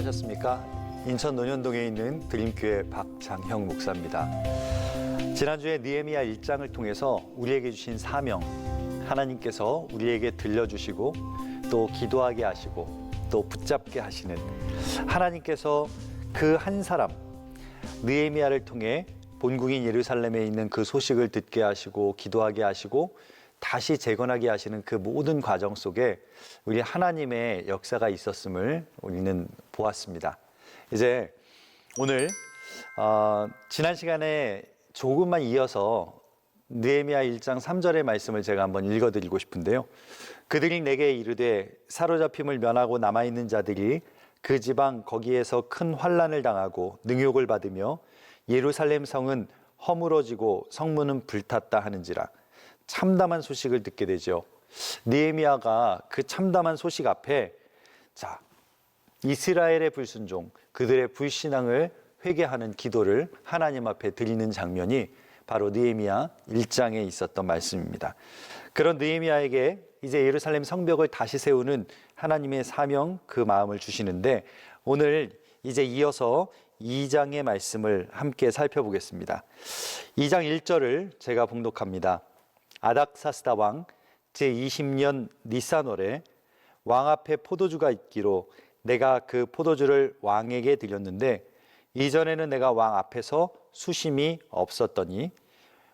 안녕하셨습니까? 인천 논현동에 있는 드림교회 박장형 목사입니다. 지난주에 느헤미야 1장을 통해서 우리에게 주신 사명, 하나님께서 우리에게 들려주시고 또 기도하게 하시고 또 붙잡게 하시는 하나님께서 그 한 사람 느헤미야를 통해 본국인 예루살렘에 있는 그 소식을 듣게 하시고 기도하게 하시고 다시 재건하게 하시는 그 모든 과정 속에 우리 하나님의 역사가 있었음을 우리는 보았습니다. 이제 오늘 지난 시간에 조금만 이어서 느헤미야 1장 3절의 말씀을 제가 한번 읽어드리고 싶은데요. 그들이 내게 이르되 사로잡힘을 면하고 남아있는 자들이 그 지방 거기에서 큰 환난을 당하고 능욕을 받으며 예루살렘 성은 허물어지고 성문은 불탔다 하는지라. 참담한 소식을 듣게 되죠. 느헤미야가 그 참담한 소식 앞에 이스라엘의 불순종, 그들의 불신앙을 회개하는 기도를 하나님 앞에 드리는 장면이 바로 느헤미야 1장에 있었던 말씀입니다. 그런 느헤미야에게 이제 예루살렘 성벽을 다시 세우는 하나님의 사명, 그 마음을 주시는데 오늘 이제 이어서 2장의 말씀을 함께 살펴보겠습니다. 2장 1절을 제가 봉독합니다. 아닥사스다 왕 제20년 니산월에 왕 앞에 포도주가 있기로 내가 그 포도주를 왕에게 드렸는데 이전에는 내가 왕 앞에서 수심이 없었더니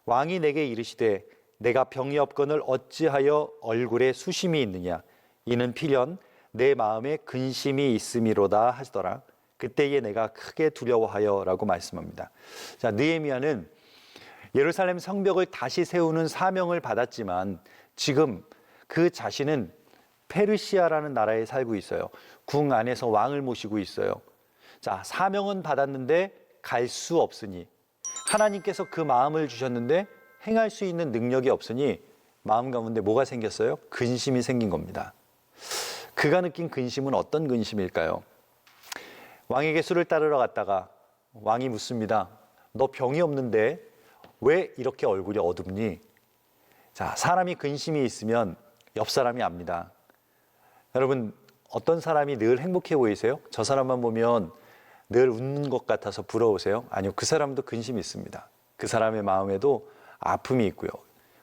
왕이 내게 이르시되 내가 병이 없거늘 어찌하여 얼굴에 수심이 있느냐 이는 필연 내 마음에 근심이 있음이로다 하시더라. 그때에 내가 크게 두려워하여 라고 말씀합니다. 자, 느헤미야는 예루살렘 성벽을 다시 세우는 사명을 받았지만 지금 그 자신은 페르시아라는 나라에 살고 있어요. 궁 안에서 왕을 모시고 있어요. 자, 사명은 받았는데 갈 수 없으니 하나님께서 그 마음을 주셨는데 행할 수 있는 능력이 없으니 마음 가운데 뭐가 생겼어요? 근심이 생긴 겁니다. 그가 느낀 근심은 어떤 근심일까요? 왕에게 술을 따르러 갔다가 왕이 묻습니다. 너 병이 없는데 왜 이렇게 얼굴이 어둡니? 자, 사람이 근심이 있으면 옆 사람이 압니다. 여러분, 어떤 사람이 늘 행복해 보이세요? 저 사람만 보면 늘 웃는 것 같아서 부러우세요? 아니요, 그 사람도 근심이 있습니다. 그 사람의 마음에도 아픔이 있고요.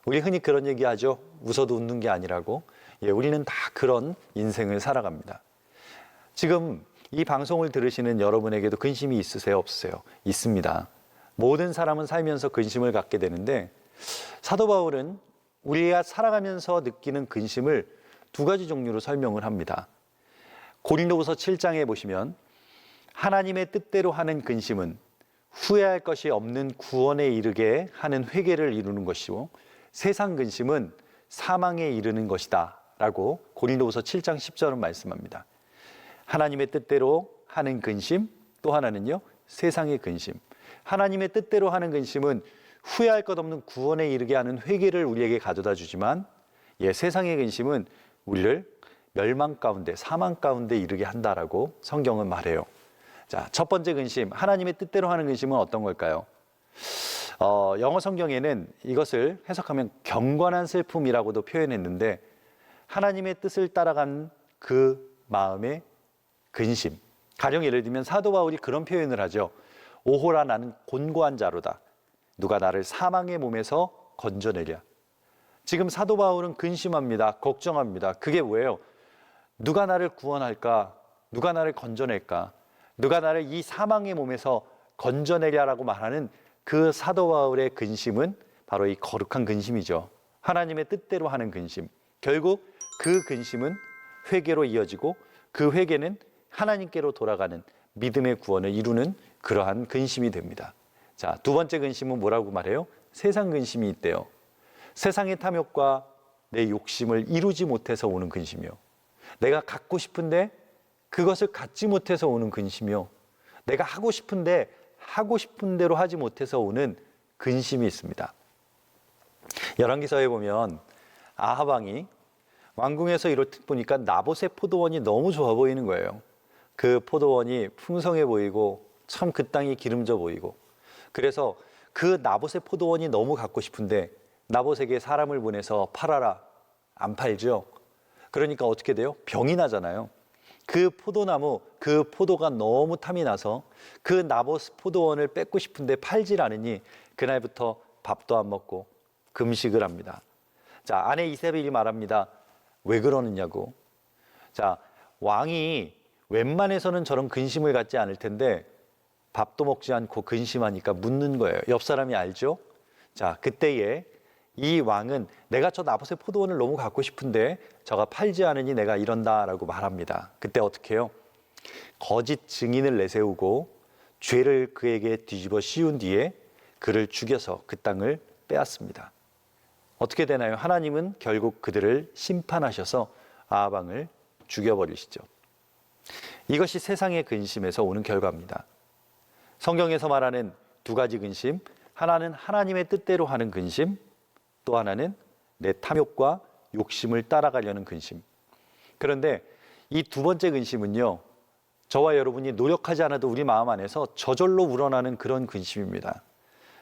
우리 흔히 그런 얘기하죠. 웃어도 웃는 게 아니라고. 우리는 다 그런 인생을 살아갑니다. 지금 이 방송을 들으시는 여러분에게도 근심이 있으세요? 없으세요? 있습니다. 모든 사람은 살면서 근심을 갖게 되는데 사도 바울은 우리가 살아가면서 느끼는 근심을 두 가지 종류로 설명을 합니다. 고린도후서 7장에 보시면 하나님의 뜻대로 하는 근심은 후회할 것이 없는 구원에 이르게 하는 회개를 이루는 것이고 세상 근심은 사망에 이르는 것이다 라고 고린도후서 7장 10절은 말씀합니다. 하나님의 뜻대로 하는 근심, 또 하나는요 세상의 근심. 하나님의 뜻대로 하는 근심은 후회할 것 없는 구원에 이르게 하는 회개를 우리에게 가져다 주지만 세상의 근심은 우리를 멸망 가운데, 사망 가운데 이르게 한다라고 성경은 말해요. 자, 첫 번째 근심, 하나님의 뜻대로 하는 근심은 어떤 걸까요? 영어 성경에는 이것을 해석하면 경건한 슬픔이라고도 표현했는데 하나님의 뜻을 따라간 그 마음의 근심. 가령 예를 들면 사도 바울이 그런 표현을 하죠. 오호라 나는 곤고한 자로다. 누가 나를 사망의 몸에서 건져내랴. 지금 사도 바울은 근심합니다. 걱정합니다. 그게 뭐예요? 누가 나를 구원할까? 누가 나를 건져낼까? 누가 나를 이 사망의 몸에서 건져내랴라고 말하는 그 사도 바울의 근심은 바로 이 거룩한 근심이죠. 하나님의 뜻대로 하는 근심. 결국 그 근심은 회개로 이어지고 그 회개는 하나님께로 돌아가는 믿음의 구원을 이루는 그러한 근심이 됩니다. 자, 두 번째 근심은 뭐라고 말해요? 세상 근심이 있대요. 세상의 탐욕과 내 욕심을 이루지 못해서 오는 근심이요. 내가 갖고 싶은데 그것을 갖지 못해서 오는 근심이요. 내가 하고 싶은데 하고 싶은 대로 하지 못해서 오는 근심이 있습니다. 열왕기서에 보면 아합 왕이 왕궁에서 이렇게 보니까 나봇의 포도원이 너무 좋아 보이는 거예요. 그 포도원이 풍성해 보이고 참 그 땅이 기름져 보이고 그래서 그 나봇의 포도원이 너무 갖고 싶은데 나봇에게 사람을 보내서 팔아라. 안 팔죠. 그러니까 어떻게 돼요? 병이 나잖아요. 그 포도나무, 그 포도가 너무 탐이 나서 그 나봇 포도원을 뺏고 싶은데 팔질 않으니 그날부터 밥도 안 먹고 금식을 합니다. 자, 아내 이세벨이 말합니다. 왜 그러느냐고. 자, 왕이 웬만해서는 저런 근심을 갖지 않을 텐데 밥도 먹지 않고 근심하니까 묻는 거예요. 옆 사람이 알죠? 자, 그때에 이 왕은 내가 저 나봇의 포도원을 너무 갖고 싶은데 저가 팔지 않으니 내가 이런다라고 말합니다. 그때 어떻게 해요? 거짓 증인을 내세우고 죄를 그에게 뒤집어 씌운 뒤에 그를 죽여서 그 땅을 빼앗습니다. 어떻게 되나요? 하나님은 결국 그들을 심판하셔서 아합 왕을 죽여버리시죠. 이것이 세상의 근심에서 오는 결과입니다. 성경에서 말하는 두 가지 근심, 하나는 하나님의 뜻대로 하는 근심, 또 하나는 내 탐욕과 욕심을 따라가려는 근심. 그런데 이 두 번째 근심은요, 저와 여러분이 노력하지 않아도 우리 마음 안에서 저절로 우러나는 그런 근심입니다.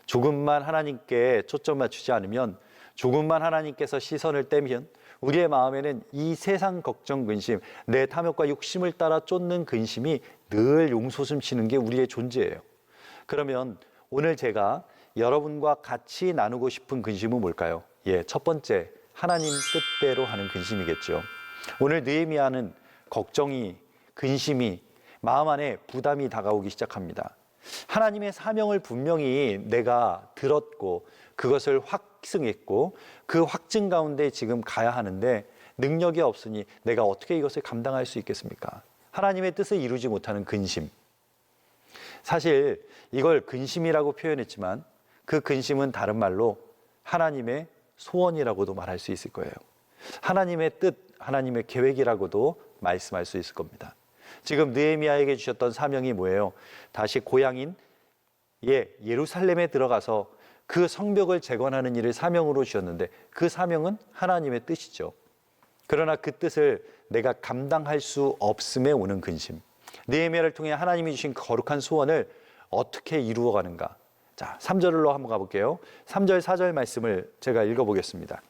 조금만 하나님께 초점 맞추지 않으면, 조금만 하나님께서 시선을 떼면 우리의 마음에는 이 세상 걱정 근심, 내 탐욕과 욕심을 따라 쫓는 근심이 늘 용솟음치는 게 우리의 존재예요. 그러면 오늘 제가 여러분과 같이 나누고 싶은 근심은 뭘까요? 예, 첫 번째, 하나님 뜻대로 하는 근심이겠죠. 오늘 느헤미야는 걱정이, 근심이, 마음 안에 부담이 다가오기 시작합니다. 하나님의 사명을 분명히 내가 들었고 그것을 확증했고 그 확증 가운데 지금 가야 하는데 능력이 없으니 내가 어떻게 이것을 감당할 수 있겠습니까? 하나님의 뜻을 이루지 못하는 근심. 사실 이걸 근심이라고 표현했지만 그 근심은 다른 말로 하나님의 소원이라고도 말할 수 있을 거예요. 하나님의 뜻, 하나님의 계획이라고도 말씀할 수 있을 겁니다. 지금 느헤미야에게 주셨던 사명이 뭐예요? 다시 고향인 예루살렘에 들어가서 그 성벽을 재건하는 일을 사명으로 주셨는데 그 사명은 하나님의 뜻이죠. 그러나 그 뜻을 내가 감당할 수 없음에 오는 근심. 느헤미야를 통해 하나님이 주신 거룩한 소원을 어떻게 이루어가는가? 자, 3절로 한번 가볼게요. 3절, 4절 말씀을 제가 읽어보겠습니다.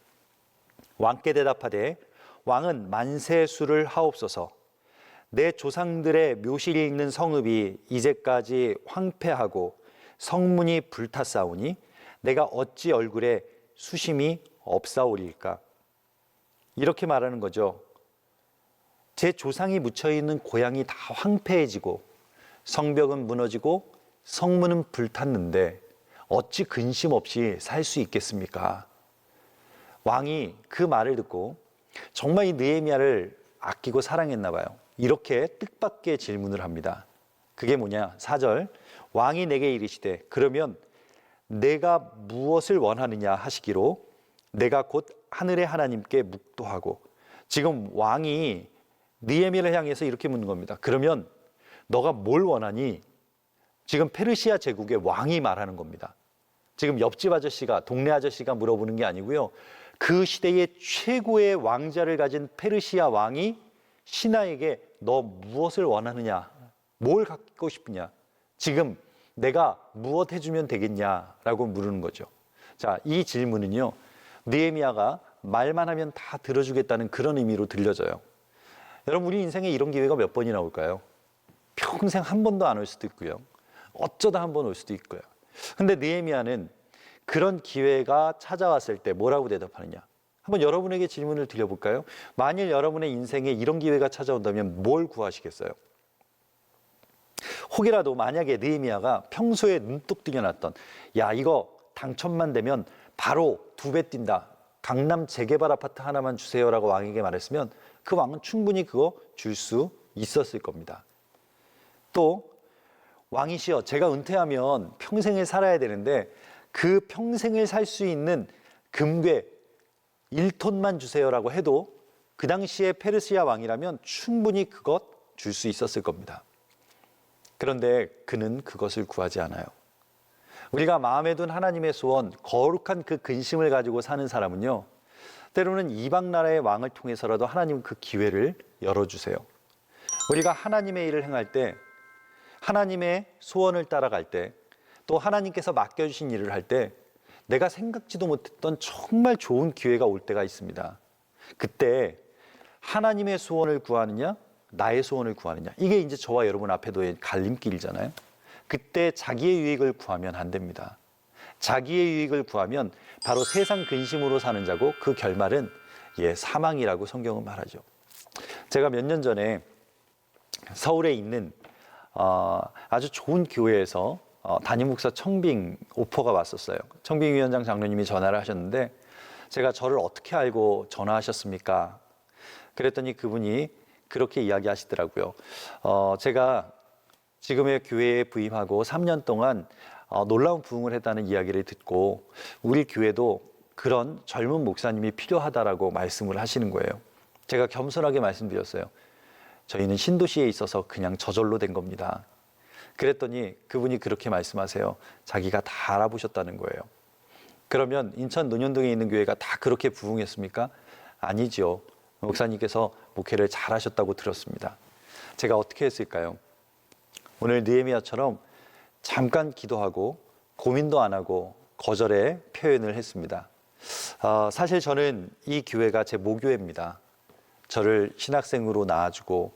왕께 대답하되 왕은 만세수를 하옵소서. 내 조상들의 묘실이 있는 성읍이 이제까지 황폐하고 성문이 불탔사오니 내가 어찌 얼굴에 수심이 없사오리일까? 이렇게 말하는 거죠. 제 조상이 묻혀있는 고향이 다 황폐해지고 성벽은 무너지고 성문은 불탔는데 어찌 근심 없이 살 수 있겠습니까? 왕이 그 말을 듣고 정말 이 느헤미야를 아끼고 사랑했나 봐요. 이렇게 뜻밖의 질문을 합니다. 그게 뭐냐? 4절, 왕이 내게 이르시되 그러면 내가 무엇을 원하느냐 하시기로 내가 곧 하늘의 하나님께 묵도하고. 지금 왕이 느헤미야를 향해서 이렇게 묻는 겁니다. 그러면 너가 뭘 원하니? 지금 페르시아 제국의 왕이 말하는 겁니다. 지금 옆집 아저씨가, 동네 아저씨가 물어보는 게 아니고요. 그 시대의 최고의 왕자를 가진 페르시아 왕이 신하에게 너 무엇을 원하느냐? 뭘 갖고 싶으냐? 지금 내가 무엇 해주면 되겠냐라고 물으는 거죠. 자, 이 질문은요, 느헤미야가 말만 하면 다 들어주겠다는 그런 의미로 들려져요. 여러분, 우리 인생에 이런 기회가 몇 번이나 올까요? 평생 한 번도 안 올 수도 있고요. 어쩌다 한 번 올 수도 있고요. 근데 느헤미야는 그런 기회가 찾아왔을 때 뭐라고 대답하느냐? 한번 여러분에게 질문을 드려볼까요? 만일 여러분의 인생에 이런 기회가 찾아온다면 뭘 구하시겠어요? 혹이라도 만약에 느헤미야가 평소에 눈독 들여놨던 야, 이거 당첨만 되면 바로 2배 뛴다. 강남 재개발 아파트 하나만 주세요라고 왕에게 말했으면 그 왕은 충분히 그거 줄 수 있었을 겁니다. 또 왕이시여, 제가 은퇴하면 평생을 살아야 되는데 그 평생을 살 수 있는 금괴 1톤만 주세요라고 해도 그 당시에 페르시아 왕이라면 충분히 그것 줄 수 있었을 겁니다. 그런데 그는 그것을 구하지 않아요. 우리가 마음에 둔 하나님의 소원, 거룩한 그 근심을 가지고 사는 사람은요, 때로는 이방 나라의 왕을 통해서라도 하나님 그 기회를 열어주세요. 우리가 하나님의 일을 행할 때, 하나님의 소원을 따라갈 때, 또 하나님께서 맡겨주신 일을 할 때 내가 생각지도 못했던 정말 좋은 기회가 올 때가 있습니다. 그때 하나님의 소원을 구하느냐, 나의 소원을 구하느냐. 이게 이제 저와 여러분 앞에 놓인 갈림길이잖아요. 그때 자기의 유익을 구하면 안 됩니다. 자기의 유익을 구하면 바로 세상 근심으로 사는 자고 그 결말은 사망이라고 성경은 말하죠. 제가 몇 년 전에 서울에 있는 아주 좋은 교회에서 담임 목사 청빙 오퍼가 왔었어요. 청빙 위원장 장로님이 전화를 하셨는데 제가 저를 어떻게 알고 전화하셨습니까? 그랬더니 그분이 그렇게 이야기하시더라고요. 제가 지금의 교회에 부임하고 3년 동안 놀라운 부흥을 했다는 이야기를 듣고 우리 교회도 그런 젊은 목사님이 필요하다라고 말씀을 하시는 거예요. 제가 겸손하게 말씀드렸어요. 저희는 신도시에 있어서 그냥 저절로 된 겁니다. 그랬더니 그분이 그렇게 말씀하세요. 자기가 다 알아보셨다는 거예요. 그러면 인천 논현동에 있는 교회가 다 그렇게 부흥했습니까? 아니죠. 목사님께서 목회를 잘하셨다고 들었습니다. 제가 어떻게 했을까요? 오늘 느헤미야처럼 잠깐 기도하고 고민도 안 하고 거절의 표현을 했습니다. 사실 저는 이 교회가 제 모교회입니다. 저를 신학생으로 낳아주고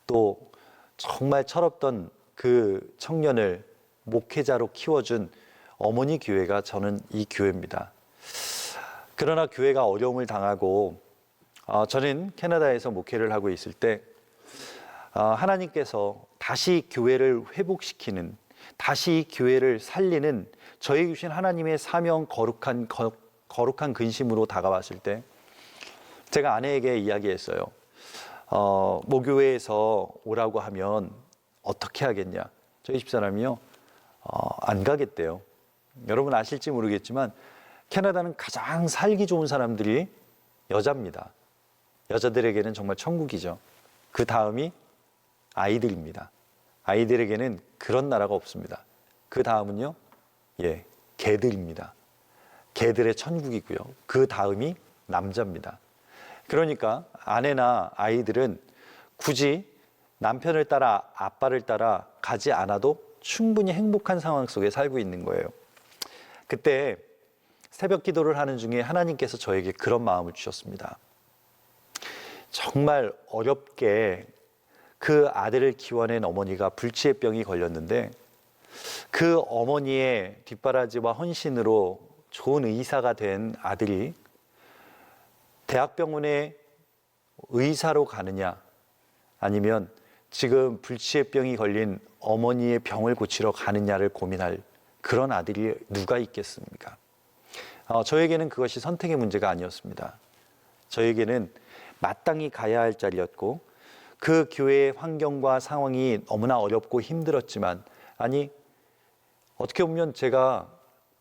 또 정말 철없던 그 청년을 목회자로 키워준 어머니 교회가 저는 이 교회입니다. 그러나 교회가 어려움을 당하고 저는 캐나다에서 목회를 하고 있을 때 하나님께서 다시 교회를 회복시키는, 다시 교회를 살리는 저에게 주신 하나님의 사명 거룩한 근심으로 다가왔을 때 제가 아내에게 이야기했어요. 모교회에서 오라고 하면 어떻게 하겠냐. 저희 집사람이요, 안 가겠대요. 여러분 아실지 모르겠지만 캐나다는 가장 살기 좋은 사람들이 여자입니다. 여자들에게는 정말 천국이죠. 그 다음이 아이들입니다. 아이들에게는 그런 나라가 없습니다. 그 다음은요, 개들입니다. 개들의 천국이고요. 그 다음이 남자입니다. 그러니까 아내나 아이들은 굳이 남편을 따라 아빠를 따라 가지 않아도 충분히 행복한 상황 속에 살고 있는 거예요. 그때 새벽 기도를 하는 중에 하나님께서 저에게 그런 마음을 주셨습니다. 정말 어렵게 그 아들을 키워낸 어머니가 불치의 병이 걸렸는데 그 어머니의 뒷바라지와 헌신으로 좋은 의사가 된 아들이 대학병원에 의사로 가느냐, 아니면 지금 불치의 병이 걸린 어머니의 병을 고치러 가느냐를 고민할 그런 아들이 누가 있겠습니까? 저에게는 그것이 선택의 문제가 아니었습니다. 저에게는 마땅히 가야 할 자리였고 그 교회의 환경과 상황이 너무나 어렵고 힘들었지만, 아니 어떻게 보면 제가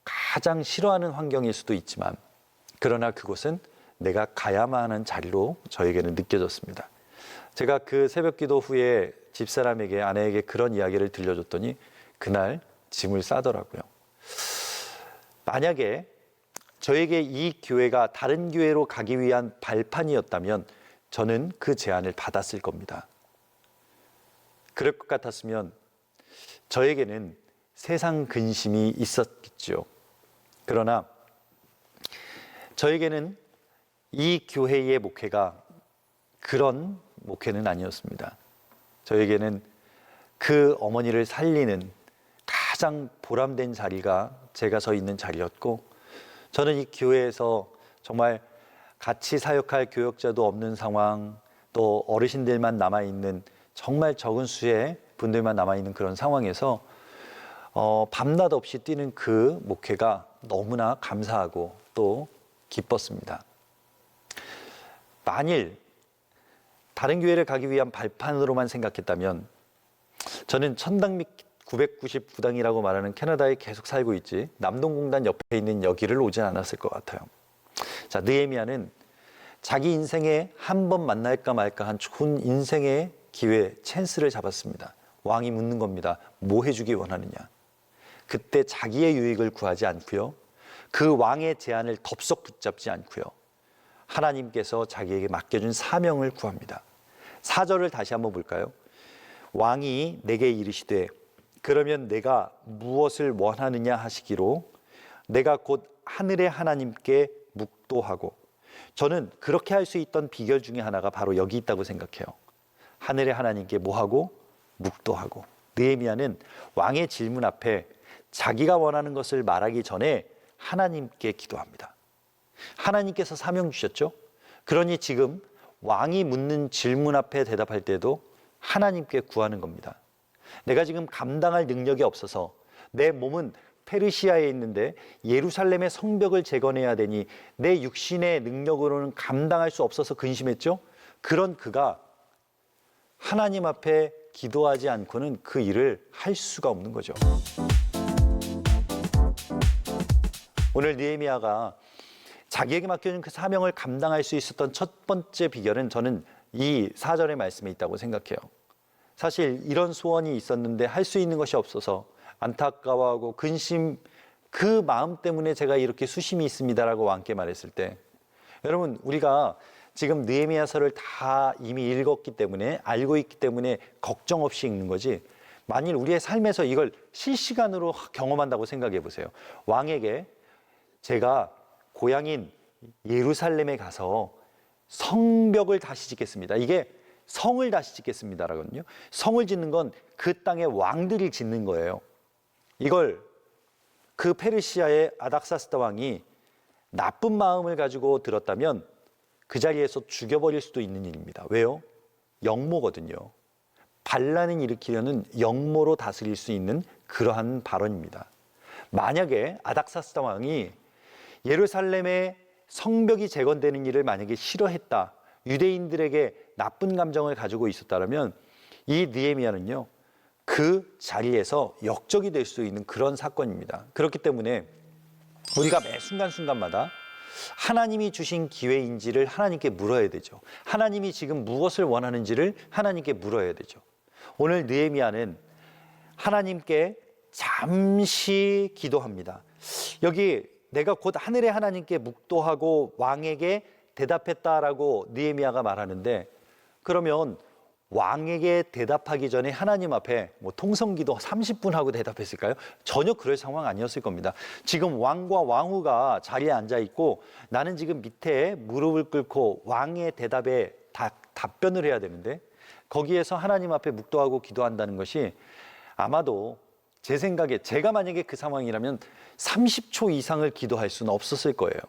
가장 싫어하는 환경일 수도 있지만, 그러나 그곳은 내가 가야만 하는 자리로 저에게는 느껴졌습니다. 제가 그 새벽 기도 후에 집사람에게, 아내에게 그런 이야기를 들려줬더니 그날 짐을 싸더라고요. 만약에 저에게 이 교회가 다른 교회로 가기 위한 발판이었다면 저는 그 제안을 받았을 겁니다. 그럴 것 같았으면 저에게는 세상 근심이 있었겠죠. 그러나 저에게는 이 교회의 목회가 그런 목회는 아니었습니다. 저에게는 그 어머니를 살리는 가장 보람된 자리가 제가 서 있는 자리였고, 저는 이 교회에서 정말 같이 사역할 교역자도 없는 상황, 또 어르신들만 남아있는 정말 적은 수의 분들만 남아있는 그런 상황에서 밤낮 없이 뛰는 그 목회가 너무나 감사하고 또 기뻤습니다. 만일 다른 교회를 가기 위한 발판으로만 생각했다면 저는 천당 및 999당이라고 말하는 캐나다에 계속 살고 있지 남동공단 옆에 있는 여기를 오지 않았을 것 같아요. 자, 느헤미야는 자기 인생에 한 번 만날까 말까 한 좋은 인생의 기회, 찬스를 잡았습니다. 왕이 묻는 겁니다. 뭐 해주기 원하느냐. 그때 자기의 유익을 구하지 않고요, 그 왕의 제안을 덥석 붙잡지 않고요, 하나님께서 자기에게 맡겨준 사명을 구합니다. 4절을 다시 한번 볼까요? 왕이 내게 이르시되 그러면 내가 무엇을 원하느냐 하시기로 내가 곧 하늘의 하나님께 묵도하고, 저는 그렇게 할 수 있던 비결 중에 하나가 바로 여기 있다고 생각해요. 하늘의 하나님께 뭐하고? 묵도하고. 느헤미야는 왕의 질문 앞에 자기가 원하는 것을 말하기 전에 하나님께 기도합니다. 하나님께서 사명 주셨죠? 그러니 지금 왕이 묻는 질문 앞에 대답할 때도 하나님께 구하는 겁니다. 내가 지금 감당할 능력이 없어서 내 몸은 페르시아에 있는데 예루살렘의 성벽을 재건해야 되니 내 육신의 능력으로는 감당할 수 없어서 근심했죠? 그런 그가 하나님 앞에 기도하지 않고는 그 일을 할 수가 없는 거죠. 오늘 느헤미야가 자기에게 맡겨진 그 사명을 감당할 수 있었던 첫 번째 비결은 저는 이 4절의 말씀에 있다고 생각해요. 사실 이런 소원이 있었는데 할 수 있는 것이 없어서 안타까워하고 근심, 그 마음 때문에 제가 이렇게 수심이 있습니다라고 왕께 말했을 때, 여러분 우리가 지금 느헤미야서를 다 이미 읽었기 때문에, 알고 있기 때문에 걱정 없이 읽는 거지, 만일 우리의 삶에서 이걸 실시간으로 경험한다고 생각해 보세요. 왕에게 제가 고향인 예루살렘에 가서 성벽을 다시 짓겠습니다. 이게 성을 다시 짓겠습니다라거든요. 성을 짓는 건 그 땅의 왕들이 짓는 거예요. 이걸 그 페르시아의 아닥사스다 왕이 나쁜 마음을 가지고 들었다면 그 자리에서 죽여버릴 수도 있는 일입니다. 왜요? 영모거든요. 반란을 일으키려는 영모로 다스릴 수 있는 그러한 발언입니다. 만약에 아닥사스다 왕이 예루살렘의 성벽이 재건되는 일을 만약에 싫어했다, 유대인들에게 나쁜 감정을 가지고 있었다면 이 느헤미야는요, 그 자리에서 역적이 될 수 있는 그런 사건입니다. 그렇기 때문에 우리가 매 순간순간마다 하나님이 주신 기회인지를 하나님께 물어야 되죠. 하나님이 지금 무엇을 원하는지를 하나님께 물어야 되죠. 오늘 느헤미야는 하나님께 잠시 기도합니다. 여기 내가 곧 하늘의 하나님께 묵도하고 왕에게 대답했다라고 느헤미야가 말하는데, 그러면 왕에게 대답하기 전에 하나님 앞에 뭐 통성기도 30분 하고 대답했을까요? 전혀 그럴 상황 아니었을 겁니다. 지금 왕과 왕후가 자리에 앉아 있고 나는 지금 밑에 무릎을 꿇고 왕의 대답에 답변을 해야 되는데, 거기에서 하나님 앞에 묵도하고 기도한다는 것이 아마도 제 생각에, 제가 만약에 그 상황이라면 30초 이상을 기도할 수는 없었을 거예요.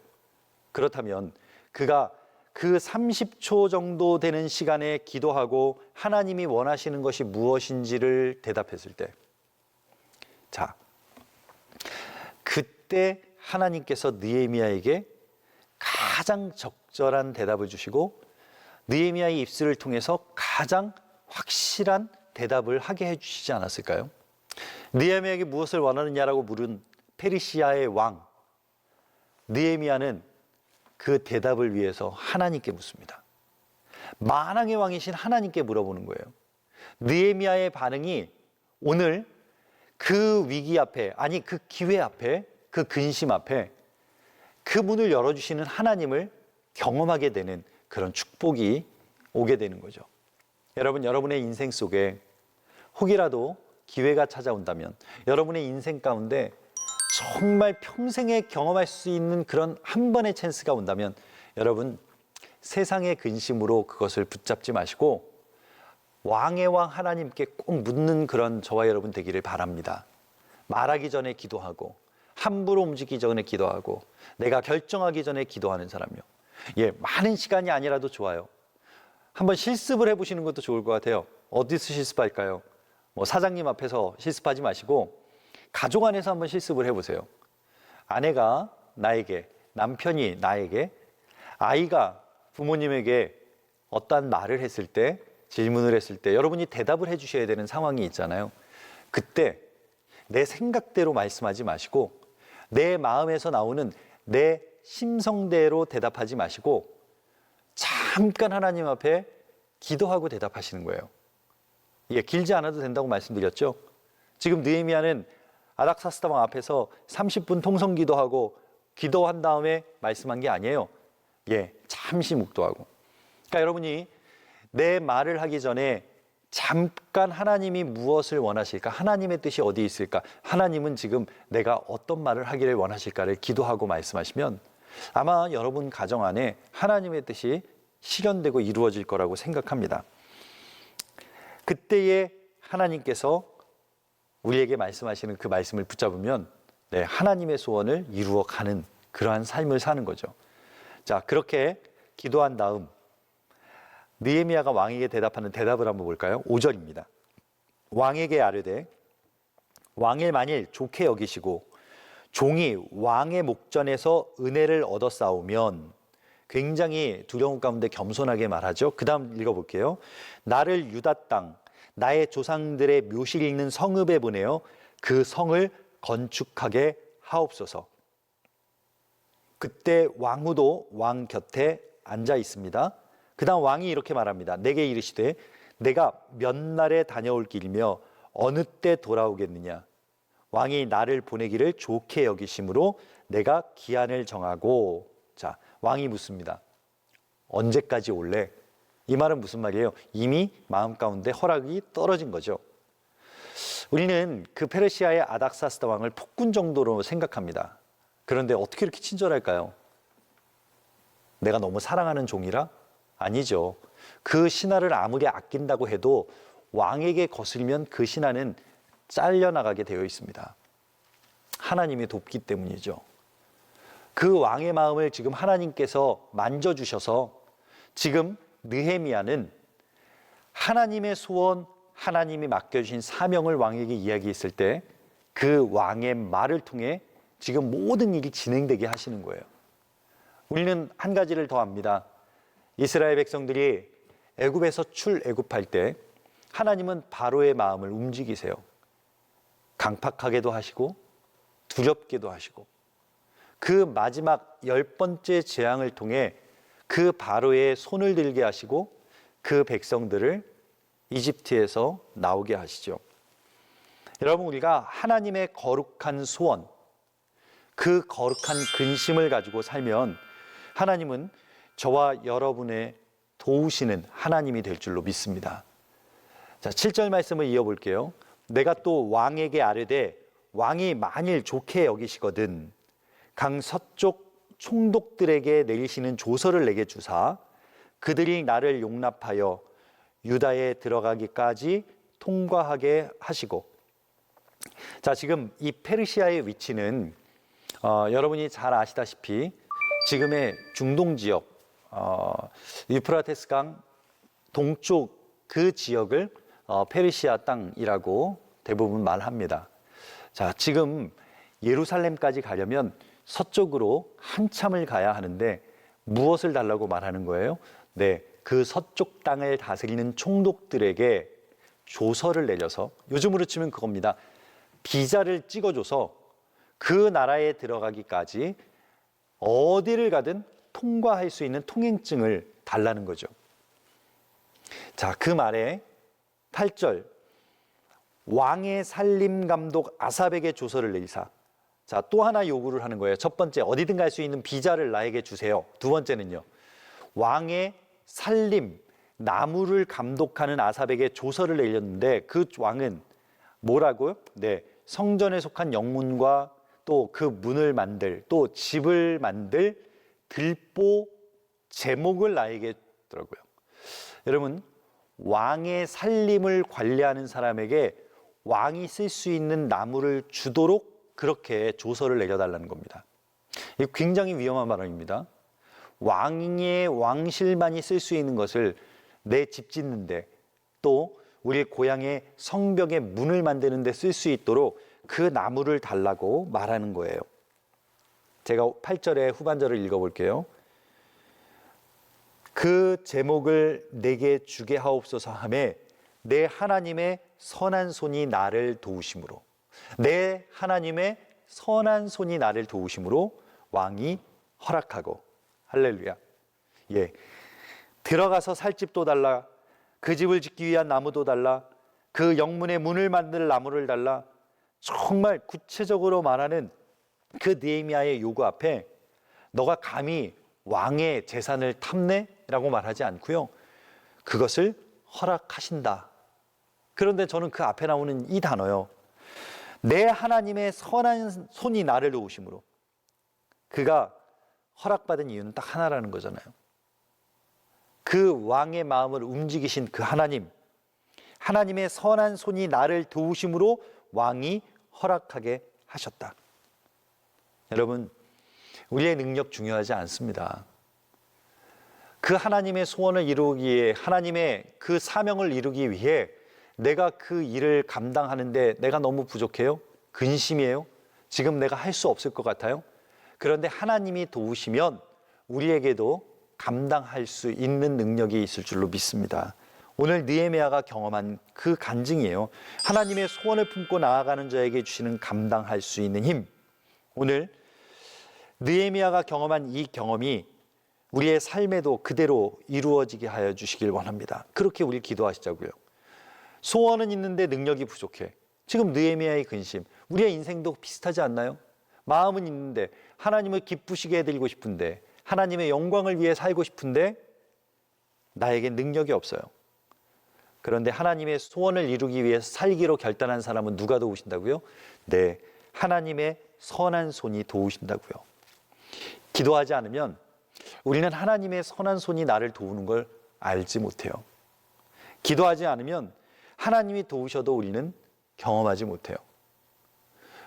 그렇다면 그가 그 30초 정도 되는 시간에 기도하고 하나님이 원하시는 것이 무엇인지를 대답했을 때, 자, 그때 하나님께서 느헤미야에게 가장 적절한 대답을 주시고 느헤미야의 입술을 통해서 가장 확실한 대답을 하게 해주시지 않았을까요? 느헤미야에게 무엇을 원하느냐라고 물은 페르시아의 왕, 느헤미야는 그 대답을 위해서 하나님께 묻습니다. 만왕의 왕이신 하나님께 물어보는 거예요. 느헤미야의 반응이 오늘 그 위기 앞에, 아니 그 기회 앞에, 그 근심 앞에 그 문을 열어주시는 하나님을 경험하게 되는 그런 축복이 오게 되는 거죠. 여러분, 여러분의 인생 속에 혹이라도 기회가 찾아온다면, 여러분의 인생 가운데 정말 평생에 경험할 수 있는 그런 한 번의 찬스가 온다면, 여러분 세상의 근심으로 그것을 붙잡지 마시고 왕의 왕 하나님께 꼭 묻는 그런 저와 여러분 되기를 바랍니다. 말하기 전에 기도하고, 함부로 움직이기 전에 기도하고, 내가 결정하기 전에 기도하는 사람이요. 많은 시간이 아니라도 좋아요. 한번 실습을 해보시는 것도 좋을 것 같아요. 어디서 실습할까요? 사장님 앞에서 실습하지 마시고 가족 안에서 한번 실습을 해보세요. 아내가 나에게, 남편이 나에게, 아이가 부모님에게 어떠한 말을 했을 때, 질문을 했을 때 여러분이 대답을 해주셔야 되는 상황이 있잖아요. 그때 내 생각대로 말씀하지 마시고 내 마음에서 나오는 내 심성대로 대답하지 마시고 잠깐 하나님 앞에 기도하고 대답하시는 거예요. 길지 않아도 된다고 말씀드렸죠. 지금 느헤미야는 아닥사스다 왕 앞에서 30분 통성 기도하고 기도한 다음에 말씀한 게 아니에요. 잠시 묵도하고. 그러니까 여러분이 내 말을 하기 전에 잠깐 하나님이 무엇을 원하실까? 하나님의 뜻이 어디 있을까? 하나님은 지금 내가 어떤 말을 하기를 원하실까를 기도하고 말씀하시면 아마 여러분 가정 안에 하나님의 뜻이 실현되고 이루어질 거라고 생각합니다. 그때에 하나님께서 우리에게 말씀하시는 그 말씀을 붙잡으면 하나님의 소원을 이루어가는 그러한 삶을 사는 거죠. 자, 그렇게 기도한 다음 느헤미야가 왕에게 대답하는 대답을 한번 볼까요? 5절입니다. 왕에게 아뢰되 왕을 만일 좋게 여기시고 종이 왕의 목전에서 은혜를 얻어싸우면, 굉장히 두려움 가운데 겸손하게 말하죠. 그 다음 읽어볼게요. 나를 유다 땅 나의 조상들의 묘실 있는 성읍에 보내어 그 성을 건축하게 하옵소서. 그때 왕후도 왕 곁에 앉아 있습니다. 그 다음 왕이 이렇게 말합니다. 내게 이르시되 내가 몇 날에 다녀올 길이며 어느 때 돌아오겠느냐. 왕이 나를 보내기를 좋게 여기심으로 내가 기한을 정하고. 자, 왕이 묻습니다. 언제까지 올래? 이 말은 무슨 말이에요? 이미 마음 가운데 허락이 떨어진 거죠. 우리는 그 페르시아의 아닥사스다 왕을 폭군 정도로 생각합니다. 그런데 어떻게 이렇게 친절할까요? 내가 너무 사랑하는 종이라? 아니죠. 그 신하를 아무리 아낀다고 해도 왕에게 거슬리면 그 신하는 잘려나가게 되어 있습니다. 하나님이 돕기 때문이죠. 그 왕의 마음을 지금 하나님께서 만져주셔서 지금 느헤미야는 하나님의 소원, 하나님이 맡겨주신 사명을 왕에게 이야기했을 때 그 왕의 말을 통해 지금 모든 일이 진행되게 하시는 거예요. 우리는 한 가지를 더 압니다. 이스라엘 백성들이 애굽에서 출애굽할 때 하나님은 바로의 마음을 움직이세요. 강팍하게도 하시고 두렵게도 하시고, 그 마지막 10번째 재앙을 통해 그 바로의 손을 들게 하시고 그 백성들을 이집트에서 나오게 하시죠. 여러분, 우리가 하나님의 거룩한 소원, 그 거룩한 근심을 가지고 살면 하나님은 저와 여러분의 도우시는 하나님이 될 줄로 믿습니다. 자, 7절 말씀을 이어볼게요. 내가 또 왕에게 아뢰되 왕이 만일 좋게 여기시거든 강 서쪽 총독들에게 내리시는 조서를 내게 주사 그들이 나를 용납하여 유다에 들어가기까지 통과하게 하시고. 자, 지금 이 페르시아의 위치는 여러분이 잘 아시다시피 지금의 중동 지역, 유프라테스 강 동쪽 그 지역을 페르시아 땅이라고 대부분 말합니다. 자, 지금 예루살렘까지 가려면 서쪽으로 한참을 가야 하는데 무엇을 달라고 말하는 거예요? 네, 그 서쪽 땅을 다스리는 총독들에게 조서를 내려서, 요즘으로 치면 그겁니다. 비자를 찍어줘서 그 나라에 들어가기까지 어디를 가든 통과할 수 있는 통행증을 달라는 거죠. 자, 그 말에 8절 왕의 살림 감독 아삽에게 조서를 내리사. 자, 또 하나 요구를 하는 거예요. 첫 번째, 어디든 갈 수 있는 비자를 나에게 주세요. 두 번째는요, 왕의 살림, 나무를 감독하는 아삽에게 조서를 내렸는데 그 왕은 뭐라고요? 네, 성전에 속한 영문과 또 그 문을 만들, 또 집을 만들 들보 제목을 나에게 주더라고요. 여러분, 왕의 살림을 관리하는 사람에게 왕이 쓸 수 있는 나무를 주도록 그렇게 조서를 내려달라는 겁니다. 이게 굉장히 위험한 발언입니다. 왕의 왕실만이 쓸 수 있는 것을 내 집 짓는데, 또 우리 고향의 성벽의 문을 만드는 데 쓸 수 있도록 그 나무를 달라고 말하는 거예요. 제가 8절의 후반절을 읽어볼게요. 그 제목을 내게 주게 하옵소서 하매 내 하나님의 선한 손이 나를 도우심으로, 내 하나님의 선한 손이 나를 도우심으로 왕이 허락하고. 할렐루야. 예, 들어가서 살 집도 달라, 그 집을 짓기 위한 나무도 달라, 그 영문의 문을 만들 나무를 달라. 정말 구체적으로 말하는 그 느헤미야의 요구 앞에 너가 감히 왕의 재산을 탐내? 라고 말하지 않고요, 그것을 허락하신다. 그런데 저는 그 앞에 나오는 이 단어요, 내 하나님의 선한 손이 나를 도우심으로. 그가 허락받은 이유는 딱 하나라는 거잖아요. 그 왕의 마음을 움직이신 그 하나님, 하나님의 선한 손이 나를 도우심으로 왕이 허락하게 하셨다. 여러분, 우리의 능력 중요하지 않습니다. 그 하나님의 소원을 이루기 위해, 하나님의 그 사명을 이루기 위해 내가 그 일을 감당하는데 내가 너무 부족해요? 근심이에요? 지금 내가 할 수 없을 것 같아요? 그런데 하나님이 도우시면 우리에게도 감당할 수 있는 능력이 있을 줄로 믿습니다. 오늘 느헤미야가 경험한 그 간증이에요. 하나님의 소원을 품고 나아가는 자에게 주시는 감당할 수 있는 힘. 오늘 느헤미야가 경험한 이 경험이 우리의 삶에도 그대로 이루어지게 하여 주시길 원합니다. 그렇게 우리 기도하시자고요. 소원은 있는데 능력이 부족해. 지금 느헤미야의 근심, 우리의 인생도 비슷하지 않나요? 마음은 있는데 하나님을 기쁘시게 해드리고 싶은데, 하나님의 영광을 위해 살고 싶은데 나에게 능력이 없어요. 그런데 하나님의 소원을 이루기 위해 살기로 결단한 사람은 누가 도우신다고요? 네, 하나님의 선한 손이 도우신다고요. 기도하지 않으면 우리는 하나님의 선한 손이 나를 도우는 걸 알지 못해요. 기도하지 않으면 하나님이 도우셔도 우리는 경험하지 못해요.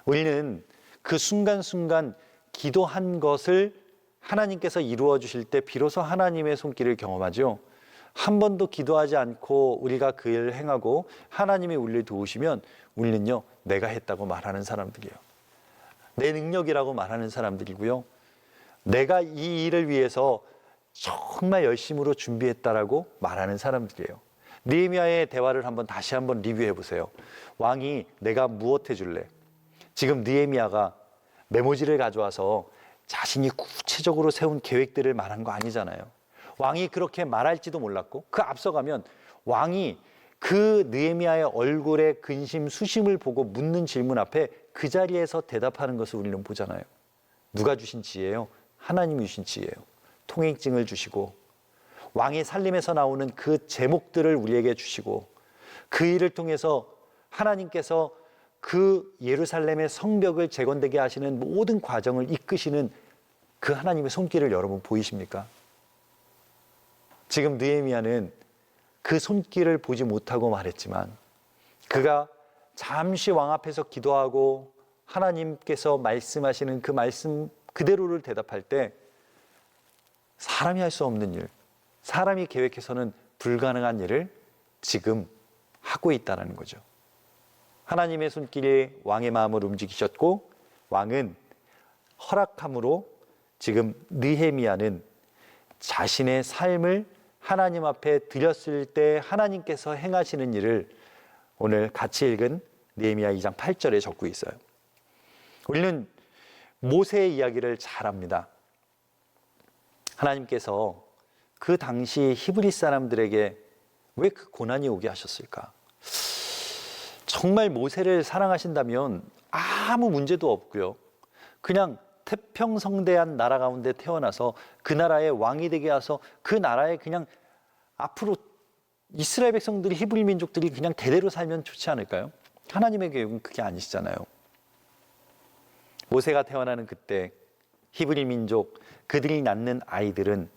우리는 그 순간순간 기도한 것을 하나님께서 이루어 주실 때 비로소 하나님의 손길을 경험하죠. 한 번도 기도하지 않고 우리가 그 일을 행하고 하나님이 우리를 도우시면 우리는요, 내가 했다고 말하는 사람들이에요. 내 능력이라고 말하는 사람들이고요. 내가 이 일을 위해서 정말 열심으로 준비했다라고 말하는 사람들이에요. 느헤미야의 대화를 다시 한번 리뷰해 보세요. 왕이 내가 무엇 해줄래? 지금 느헤미야가 메모지를 가져와서 자신이 구체적으로 세운 계획들을 말한 거 아니잖아요. 왕이 그렇게 말할지도 몰랐고, 그 앞서가면 왕이 그 느헤미야의 얼굴에 근심, 수심을 보고 묻는 질문 앞에 그 자리에서 대답하는 것을 우리는 보잖아요. 누가 주신 지혜예요? 하나님이 주신 지혜예요. 통행증을 주시고 왕의 살림에서 나오는 그 제목들을 우리에게 주시고, 그 일을 통해서 하나님께서 그 예루살렘의 성벽을 재건되게 하시는 모든 과정을 이끄시는 그 하나님의 손길을 여러분 보이십니까? 지금 느헤미야는 그 손길을 보지 못하고 말했지만, 그가 잠시 왕 앞에서 기도하고 하나님께서 말씀하시는 그 말씀 그대로를 대답할 때 사람이 할 수 없는 일, 사람이 계획해서는 불가능한 일을 지금 하고 있다는 거죠. 하나님의 손길이 왕의 마음을 움직이셨고, 왕은 허락함으로 지금 느헤미야는 자신의 삶을 하나님 앞에 드렸을 때 하나님께서 행하시는 일을 오늘 같이 읽은 느헤미야 2장 8절에 적고 있어요. 우리는 모세의 이야기를 잘 압니다. 하나님께서 그 당시 히브리 사람들에게 왜 그 고난이 오게 하셨을까? 정말 모세를 사랑하신다면 아무 문제도 없고요. 그냥 태평성대한 나라 가운데 태어나서 그 나라의 왕이 되게 하서 그 나라에 그냥 앞으로 이스라엘 백성들이, 히브리 민족들이 그냥 대대로 살면 좋지 않을까요? 하나님의 계획은 그게 아니시잖아요. 모세가 태어나는 그때 히브리 민족, 그들이 낳는 아이들은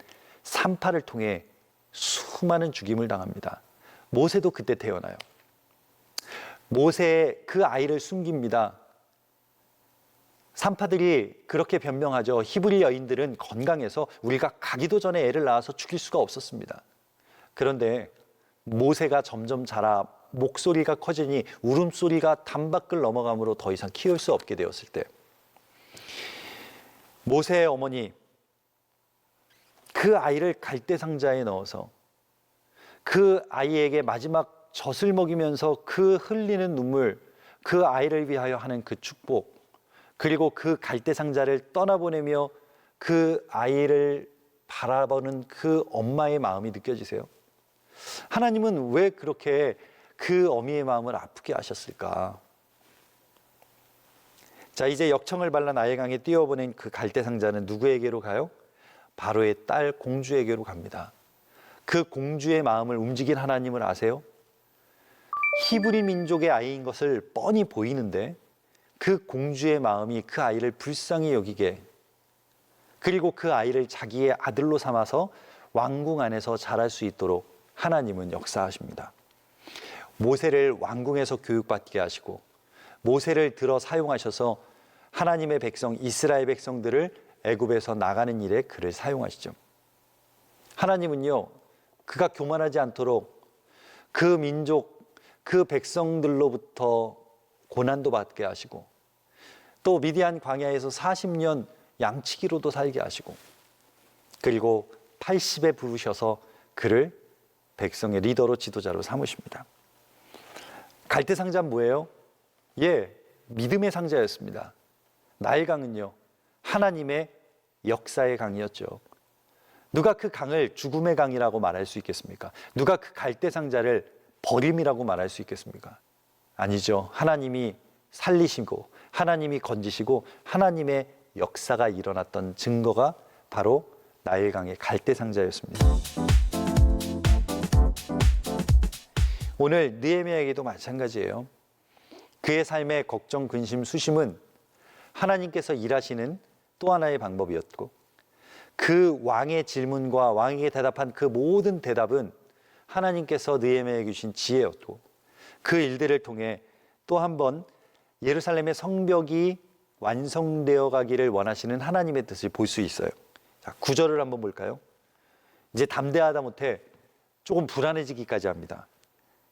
산파를 통해 수많은 죽임을 당합니다. 모세도 그때 태어나요. 모세 그 아이를 숨깁니다. 산파들이 그렇게 변명하죠. 히브리 여인들은 건강해서 우리가 가기도 전에 애를 낳아서 죽일 수가 없었습니다. 그런데 모세가 점점 자라 목소리가 커지니 울음소리가 담밖을 넘어가므로 더 이상 키울 수 없게 되었을 때, 모세의 어머니 그 아이를 갈대상자에 넣어서 그 아이에게 마지막 젖을 먹이면서 그 흘리는 눈물, 그 아이를 위하여 하는 그 축복, 그리고 그 갈대상자를 떠나보내며 그 아이를 바라보는 그 엄마의 마음이 느껴지세요? 하나님은 왜 그렇게 그 어미의 마음을 아프게 하셨을까? 자, 이제 역청을 발라 나일강에 띄워보낸 그 갈대상자는 누구에게로 가요? 바로의 딸 공주에게로 갑니다. 그 공주의 마음을 움직인 하나님을 아세요? 히브리 민족의 아이인 것을 뻔히 보이는데 그 공주의 마음이 그 아이를 불쌍히 여기게, 그리고 그 아이를 자기의 아들로 삼아서 왕궁 안에서 자랄 수 있도록 하나님은 역사하십니다. 모세를 왕궁에서 교육받게 하시고 모세를 들어 사용하셔서 하나님의 백성 이스라엘 백성들을 애굽에서 나가는 일에 그를 사용하시죠. 하나님은요, 그가 교만하지 않도록 그 민족, 그 백성들로부터 고난도 받게 하시고 또 미디안 광야에서 40년 양치기로도 살게 하시고 그리고 80에 부르셔서 그를 백성의 리더로 지도자로 삼으십니다. 갈대 상자는 뭐예요? 믿음의 상자였습니다. 나일강은요, 하나님의 역사의 강이었죠. 누가 그 강을 죽음의 강이라고 말할 수 있겠습니까? 누가 그 갈대 상자를 버림이라고 말할 수 있겠습니까? 아니죠. 하나님이 살리시고 하나님이 건지시고 하나님의 역사가 일어났던 증거가 바로 나일강의 갈대 상자였습니다. 오늘 느헤미야에게도 마찬가지예요. 그의 삶의 걱정, 근심, 수심은 하나님께서 일하시는 또 하나의 방법이었고 그 왕의 질문과 왕에게 대답한 그 모든 대답은 하나님께서 느헤미야에게 주신 지혜였고 그 일들을 통해 또 한 번 예루살렘의 성벽이 완성되어 가기를 원하시는 하나님의 뜻을 볼 수 있어요. 자, 9절을 한번 볼까요? 이제 담대하다 못해 조금 불안해지기까지 합니다.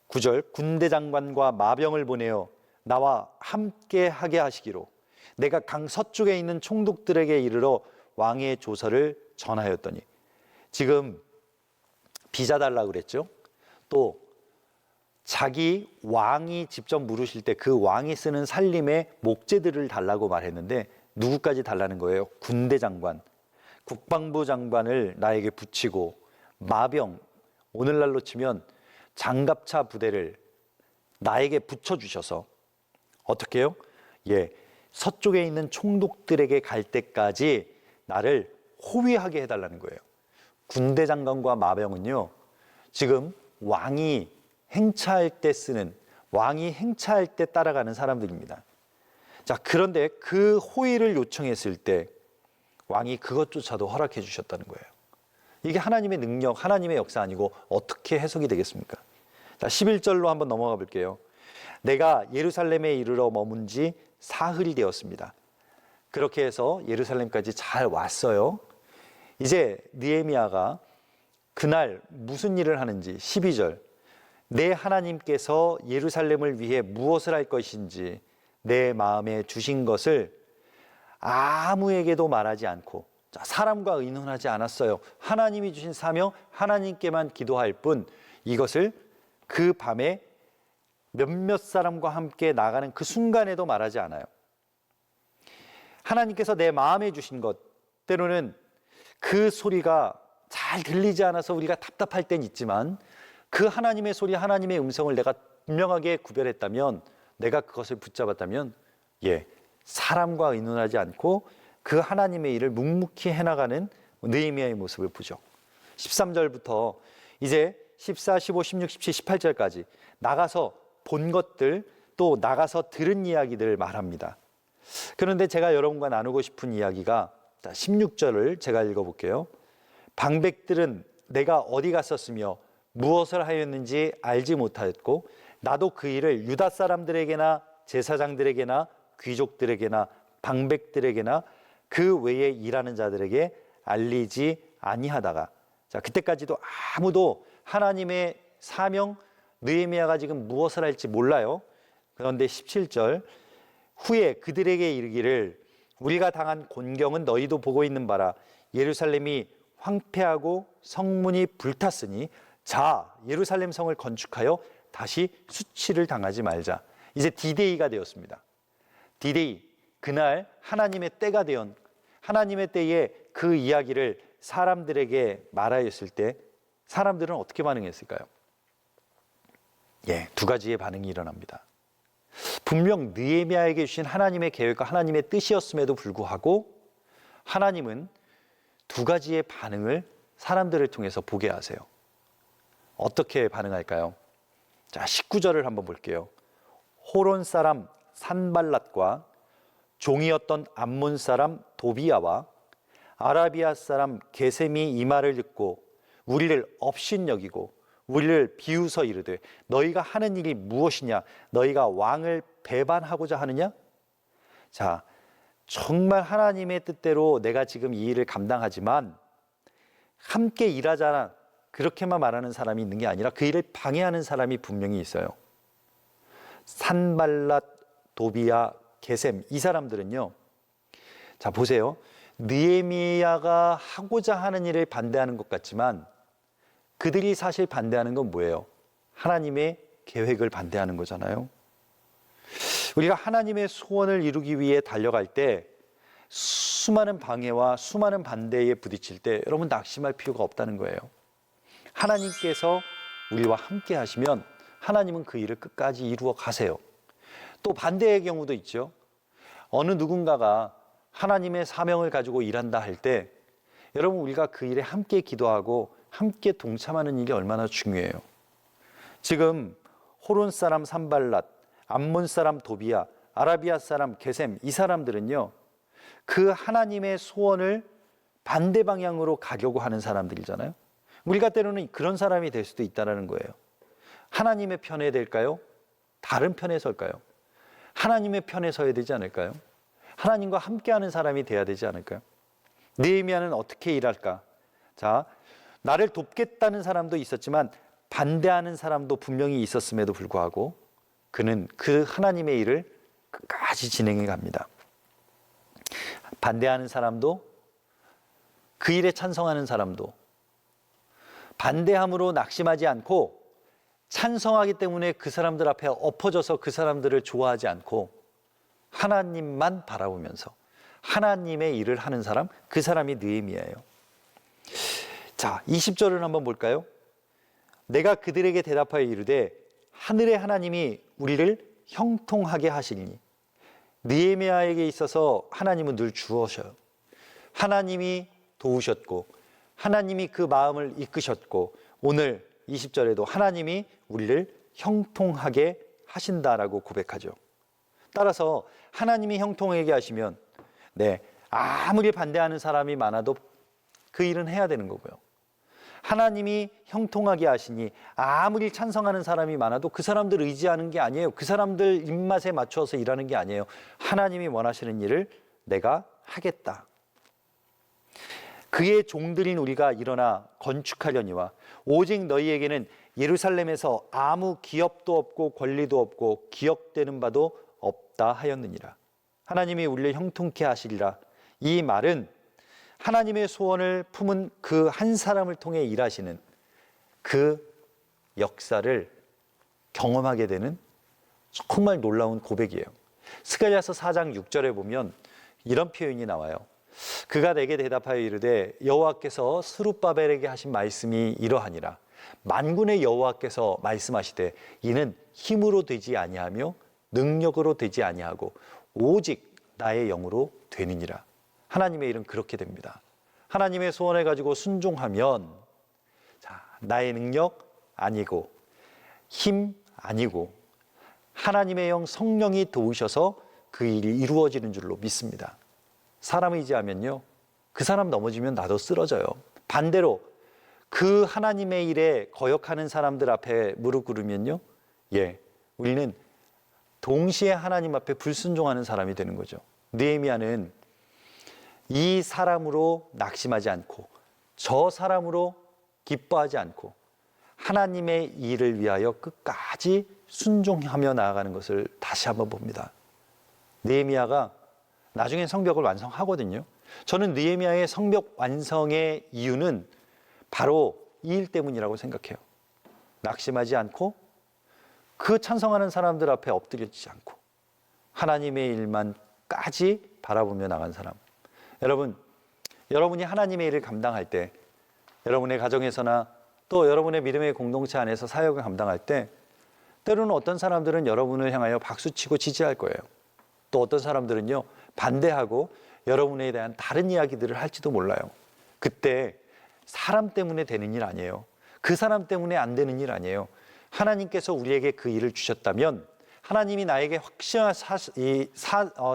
9절, 군대 장관과 마병을 보내어 나와 함께 하게 하시기로 내가 강 서쪽에 있는 총독들에게 이르러 왕의 조서를 전하였더니, 지금 비자 달라고 그랬죠. 또 자기 왕이 직접 물으실 때 그 왕이 쓰는 살림의 목재들을 달라고 말했는데 누구까지 달라는 거예요? 군대 장관, 국방부 장관을 나에게 붙이고 마병, 오늘날로 치면 장갑차 부대를 나에게 붙여주셔서 어떻게 해요? 서쪽에 있는 총독들에게 갈 때까지 나를 호위하게 해달라는 거예요. 군대 장관과 마병은요, 지금 왕이 행차할 때 쓰는, 왕이 행차할 때 따라가는 사람들입니다. 자, 그런데 그 호위를 요청했을 때 왕이 그것조차도 허락해 주셨다는 거예요. 이게 하나님의 능력, 하나님의 역사 아니고 어떻게 해석이 되겠습니까? 자, 11절로 한번 넘어가 볼게요. 내가 예루살렘에 이르러 머문 지 사흘이 되었습니다. 그렇게 해서 예루살렘까지 잘 왔어요. 이제 느헤미야가 그날 무슨 일을 하는지, 12절, 내 하나님께서 예루살렘을 위해 무엇을 할 것인지 내 마음에 주신 것을 아무에게도 말하지 않고, 자, 사람과 의논하지 않았어요. 하나님이 주신 사명, 하나님께만 기도할 뿐, 이것을 그 밤에 몇몇 사람과 함께 나가는 그 순간에도 말하지 않아요. 하나님께서 내 마음에 주신 것, 때로는 그 소리가 잘 들리지 않아서 우리가 답답할 땐 있지만 그 하나님의 소리, 하나님의 음성을 내가 분명하게 구별했다면, 내가 그것을 붙잡았다면 사람과 의논하지 않고 그 하나님의 일을 묵묵히 해나가는 느헤미야의 모습을 보죠. 13절부터 이제 14, 15, 16, 17, 18절까지 나가서 본 것들, 또 나가서 들은 이야기들을 말합니다. 그런데 제가 여러분과 나누고 싶은 이야기가 16절을 제가 읽어볼게요. 방백들은 내가 어디 갔었으며 무엇을 하였는지 알지 못하였고 나도 그 일을 유다 사람들에게나 제사장들에게나 귀족들에게나 방백들에게나 그 외에 일하는 자들에게 알리지 아니하다가, 자, 그때까지도 아무도 하나님의 사명, 느헤미야가 지금 무엇을 할지 몰라요. 그런데 17절, 후에 그들에게 이르기를 우리가 당한 곤경은 너희도 보고 있는 바라. 예루살렘이 황폐하고 성문이 불탔으니 자, 예루살렘 성을 건축하여 다시 수치를 당하지 말자. 이제 디데이가 되었습니다. 디데이, 그날 하나님의 때가 되었, 하나님의 때에 그 이야기를 사람들에게 말하였을 때 사람들은 어떻게 반응했을까요? 두 가지의 반응이 일어납니다. 분명 느헤미야에게 주신 하나님의 계획과 하나님의 뜻이었음에도 불구하고 하나님은 두 가지의 반응을 사람들을 통해서 보게 하세요. 어떻게 반응할까요? 자, 19절을 한번 볼게요. 호론 사람 산발랏과 종이었던 암몬 사람 도비야와 아라비아 사람 게셈이 이 말을 듣고 우리를 업신여기고 우리를 비웃어 이르되 너희가 하는 일이 무엇이냐? 너희가 왕을 배반하고자 하느냐? 자, 정말 하나님의 뜻대로 내가 지금 이 일을 감당하지만 함께 일하자나 그렇게만 말하는 사람이 있는 게 아니라 그 일을 방해하는 사람이 분명히 있어요. 산발랏, 도비야, 게셈, 이 사람들은요, 자 보세요. 느헤미야가 하고자 하는 일을 반대하는 것 같지만 그들이 사실 반대하는 건 뭐예요? 하나님의 계획을 반대하는 거잖아요. 우리가 하나님의 소원을 이루기 위해 달려갈 때 수많은 방해와 수많은 반대에 부딪힐 때 여러분 낙심할 필요가 없다는 거예요. 하나님께서 우리와 함께 하시면 하나님은 그 일을 끝까지 이루어 가세요. 또 반대의 경우도 있죠. 어느 누군가가 하나님의 사명을 가지고 일한다 할 때 여러분 우리가 그 일에 함께 기도하고 함께 동참하는 일이 얼마나 중요해요. 지금 호론 사람 산발랏, 암몬 사람 도비야, 아라비아 사람 게셈, 이 사람들은요 그 하나님의 소원을 반대 방향으로 가려고 하는 사람들이잖아요. 우리가 때로는 그런 사람이 될 수도 있다는 거예요. 하나님의 편에 될까요? 다른 편에 설까요? 하나님의 편에 서야 되지 않을까요? 하나님과 함께하는 사람이 돼야 되지 않을까요? 느헤미야는 어떻게 일할까? 자, 나를 돕겠다는 사람도 있었지만 반대하는 사람도 분명히 있었음에도 불구하고 그는 그 하나님의 일을 끝까지 진행해 갑니다. 반대하는 사람도 그 일에 찬성하는 사람도 반대함으로 낙심하지 않고 찬성하기 때문에 그 사람들 앞에 엎어져서 그 사람들을 좋아하지 않고 하나님만 바라보면서 하나님의 일을 하는 사람, 그 사람이 느헤미야예요. 자, 20절을 한번 볼까요? 내가 그들에게 대답하여 이르되 하늘의 하나님이 우리를 형통하게 하시니. 느헤미야에게 있어서 하나님은 늘 주어셔요. 하나님이 도우셨고 하나님이 그 마음을 이끄셨고 오늘 20절에도 하나님이 우리를 형통하게 하신다라고 고백하죠. 따라서 하나님이 형통하게 하시면 아무리 반대하는 사람이 많아도 그 일은 해야 되는 거고요. 하나님이 형통하게 하시니 아무리 찬성하는 사람이 많아도 그 사람들 의지하는 게 아니에요. 그 사람들 입맛에 맞춰서 일하는 게 아니에요. 하나님이 원하시는 일을 내가 하겠다. 그의 종들인 우리가 일어나 건축하려니와 오직 너희에게는 예루살렘에서 아무 기업도 없고 권리도 없고 기억되는 바도 없다 하였느니라. 하나님이 우리를 형통케 하시리라. 이 말은 하나님의 소원을 품은 그 한 사람을 통해 일하시는 그 역사를 경험하게 되는 정말 놀라운 고백이에요. 스가랴서 4장 6절에 보면 이런 표현이 나와요. 그가 내게 대답하여 이르되 여호와께서 스룹바벨에게 하신 말씀이 이러하니라. 만군의 여호와께서 말씀하시되 이는 힘으로 되지 아니하며 능력으로 되지 아니하고 오직 나의 영으로 되느니라. 하나님의 일은 그렇게 됩니다. 하나님의 소원을 가지고 순종하면 나의 능력 아니고 힘 아니고 하나님의 영 성령이 도우셔서 그 일이 이루어지는 줄로 믿습니다. 사람을 의지하면요 그 사람 넘어지면 나도 쓰러져요. 반대로 그 하나님의 일에 거역하는 사람들 앞에 무릎 꿇으면요 우리는 동시에 하나님 앞에 불순종하는 사람이 되는 거죠. 느헤미야는 이 사람으로 낙심하지 않고 저 사람으로 기뻐하지 않고 하나님의 일을 위하여 끝까지 순종하며 나아가는 것을 다시 한번 봅니다. 느헤미야가 나중에 성벽을 완성하거든요. 저는 느헤미야의 성벽 완성의 이유는 바로 이 일 때문이라고 생각해요. 낙심하지 않고 그 찬성하는 사람들 앞에 엎드려지지 않고 하나님의 일만까지 바라보며 나간 사람. 여러분이 하나님의 일을 감당할 때 여러분의 가정에서나 또 여러분의 믿음의 공동체 안에서 사역을 감당할 때 때로는 어떤 사람들은 여러분을 향하여 박수치고 지지할 거예요. 또 어떤 사람들은요 반대하고 여러분에 대한 다른 이야기들을 할지도 몰라요. 그때 사람 때문에 되는 일 아니에요. 그 사람 때문에 안 되는 일 아니에요. 하나님께서 우리에게 그 일을 주셨다면 하나님이 나에게 확실한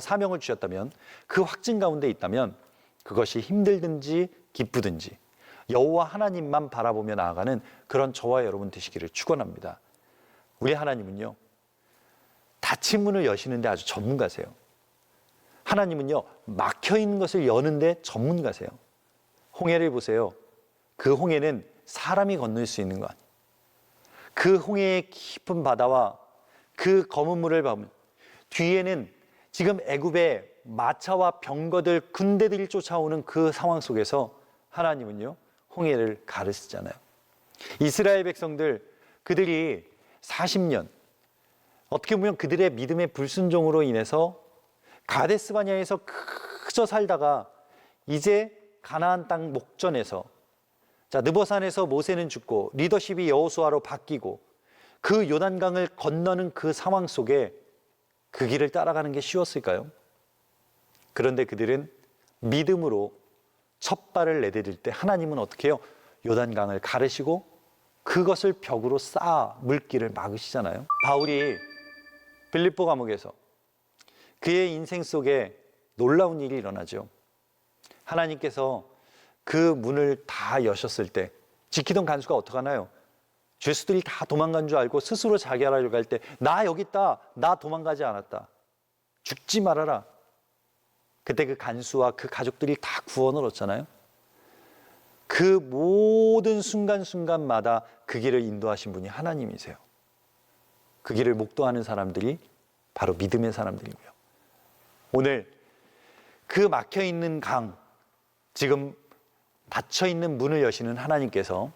사명을 주셨다면 그 확증 가운데 있다면 그것이 힘들든지 기쁘든지 여호와 하나님만 바라보며 나아가는 그런 저와 여러분 되시기를 축원합니다. 우리 하나님은요, 닫힌 문을 여시는데 아주 전문가세요. 하나님은요, 막혀있는 것을 여는데 전문가세요. 홍해를 보세요. 그 홍해는 사람이 건널 수 있는 것 아니에요. 그 홍해의 깊은 바다와 그 검은 물을 보면 뒤에는 지금 애굽의 마차와 병거들, 군대들이 쫓아오는 그 상황 속에서 하나님은요, 홍해를 가르치잖아요. 이스라엘 백성들, 그들이 40년, 어떻게 보면 그들의 믿음의 불순종으로 인해서 가데스 바네아에서 그저 살다가 이제 가나안 땅 목전에서, 느보산에서 모세는 죽고 리더십이 여호수아로 바뀌고 그 요단강을 건너는 그 상황 속에 그 길을 따라가는 게 쉬웠을까요? 그런데 그들은 믿음으로 첫 발을 내디딜 때 하나님은 어떻게 해요? 요단강을 가르시고 그것을 벽으로 쌓아 물길을 막으시잖아요. 바울이 빌립보 감옥에서 그의 인생 속에 놀라운 일이 일어나죠. 하나님께서 그 문을 다 여셨을 때 지키던 간수가 어떡하나요? 죄수들이 다 도망간 줄 알고 스스로 자결하려고 할 때 나 여기 있다, 나 도망가지 않았다, 죽지 말아라. 그때 그 간수와 그 가족들이 다 구원을 얻잖아요. 그 모든 순간순간마다 그 길을 인도하신 분이 하나님이세요. 그 길을 목도하는 사람들이 바로 믿음의 사람들이고요. 오늘 그 막혀있는 강, 지금 닫혀있는 문을 여시는 하나님께서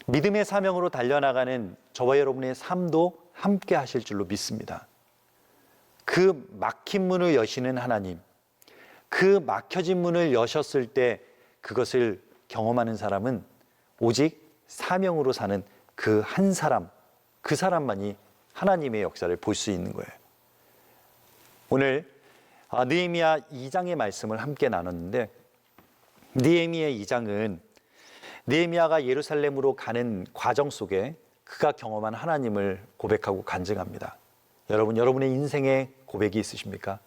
믿음의 사명으로 달려나가는 저와 여러분의 삶도 함께 하실 줄로 믿습니다. 그 막힌 문을 여시는 하나님, 그 막혀진 문을 여셨을 때 그것을 경험하는 사람은 오직 사명으로 사는 그 한 사람, 그 사람만이 하나님의 역사를 볼 수 있는 거예요. 오늘 느헤미야 2장의 말씀을 함께 나눴는데, 느헤미야 2장은 느헤미야가 예루살렘으로 가는 과정 속에 그가 경험한 하나님을 고백하고 간증합니다. 여러분, 여러분의 인생에 고백이 있으십니까?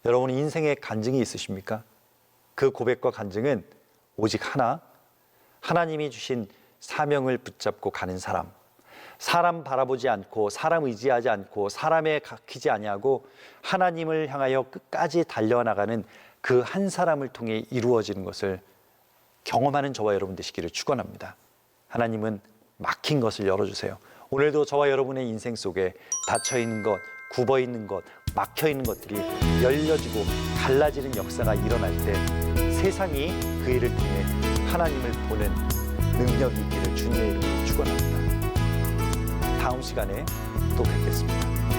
여러분의 인생에 간증이 있으십니까? 그 고백과 간증은 오직 하나, 하나님이 주신 사명을 붙잡고 가는 사람, 사람 바라보지 않고 사람 의지하지 않고 사람에 갇히지 아니하고 하나님을 향하여 끝까지 달려나가는 그 한 사람을 통해 이루어지는 것을 경험하는 저와 여러분 되시기를 축원합니다. 하나님은 막힌 것을 열어주세요. 오늘도 저와 여러분의 인생 속에 닫혀있는 것, 굽어있는 것, 막혀있는 것들이 열려지고 갈라지는 역사가 일어날 때 세상이 그 일을 통해 하나님을 보는 능력이 있기를 주님의 이름으로 축원합니다. 다음 시간에 또 뵙겠습니다.